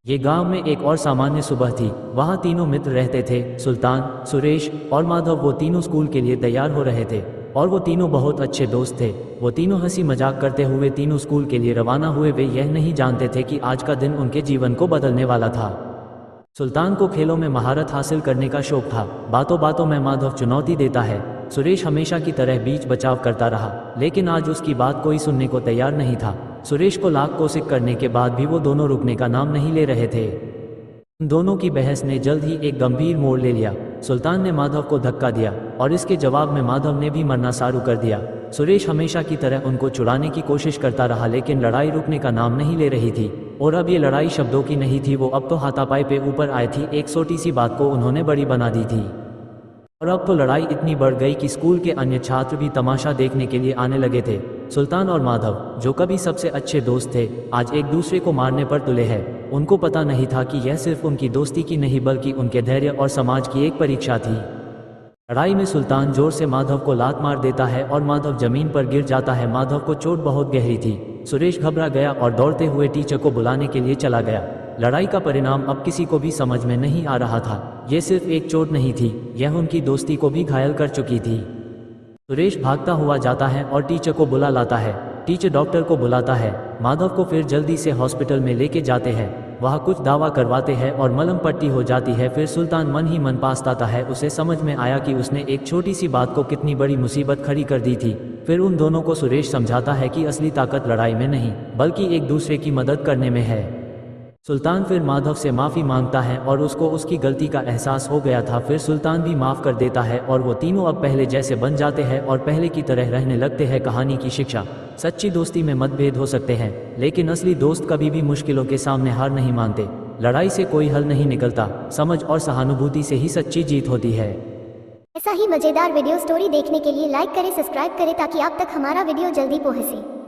ये गांव में एक और सामान्य सुबह थी। वहाँ तीनों मित्र रहते थे, सुल्तान, सुरेश और माधव। वो तीनों स्कूल के लिए तैयार हो रहे थे और वो तीनों बहुत अच्छे दोस्त थे। वो तीनों हंसी मजाक करते हुए तीनों स्कूल के लिए रवाना हुए। वे यह नहीं जानते थे कि आज का दिन उनके जीवन को बदलने वाला था। सुल्तान को खेलों में महारत हासिल करने का शौक था। बातों बातों में माधव चुनौती देता है। सुरेश हमेशा की तरह बीच बचाव करता रहा, लेकिन आज उसकी बात कोई सुनने को तैयार नहीं था। सुरेश को लाख कोशिश करने के बाद भी वो दोनों रुकने का नाम नहीं ले रहे थे। उन दोनों की बहस ने जल्द ही एक गंभीर मोड़ ले लिया। सुल्तान ने माधव को धक्का दिया और इसके जवाब में माधव ने भी मरना शुरू कर दिया। सुरेश हमेशा की तरह उनको छुड़ाने की कोशिश करता रहा, लेकिन लड़ाई रुकने का नाम नहीं ले रही थी। और अब ये लड़ाई शब्दों की नहीं थी, वो अब तो हाथापाई पे ऊपर आई थी। एक छोटी सी बात को उन्होंने बड़ी बना दी थी। और अब तो लड़ाई इतनी बढ़ गई कि स्कूल के अन्य छात्र भी तमाशा देखने के लिए आने लगे थे। सुल्तान और माधव, जो कभी सबसे अच्छे दोस्त थे, आज एक दूसरे को मारने पर तुले हैं। उनको पता नहीं था कि यह सिर्फ उनकी दोस्ती की नहीं बल्कि उनके धैर्य और समाज की एक परीक्षा थी। लड़ाई में सुल्तान जोर से माधव को लात मार देता है और माधव जमीन पर गिर जाता है। माधव को चोट बहुत गहरी थी। सुरेश घबरा गया और दौड़ते हुए टीचर को बुलाने के लिए चला गया। लड़ाई का परिणाम अब किसी को भी समझ में नहीं आ रहा था। यह सिर्फ एक चोट नहीं थी, यह उनकी दोस्ती को भी घायल कर चुकी थी। सुरेश भागता हुआ जाता है और टीचर को बुला लाता है। टीचर डॉक्टर को बुलाता है। माधव को फिर जल्दी से हॉस्पिटल में लेके जाते हैं। वह कुछ दावा करवाते हैं और मलहम पट्टी हो जाती है। फिर सुल्तान मन ही मन पछताता है। उसे समझ में आया कि उसने एक छोटी सी बात को कितनी बड़ी मुसीबत खड़ी कर दी थी। फिर उन दोनों को सुरेश समझाता है कि असली ताकत लड़ाई में नहीं बल्कि एक दूसरे की मदद करने में है। सुल्तान फिर माधव से माफ़ी मांगता है और उसको उसकी गलती का एहसास हो गया था। फिर सुल्तान भी माफ़ कर देता है और वो तीनों अब पहले जैसे बन जाते हैं और पहले की तरह रहने लगते हैं। कहानी की शिक्षा, सच्ची दोस्ती में मतभेद हो सकते हैं, लेकिन असली दोस्त कभी भी मुश्किलों के सामने हार नहीं मानते। लड़ाई से कोई हल नहीं निकलता, समझ और सहानुभूति से ही सच्ची जीत होती है। ऐसा ही मज़ेदार वीडियो स्टोरी देखने के लिए लाइक करें, सब्सक्राइब करें ताकि आप तक हमारा वीडियो जल्दी पहुंचे।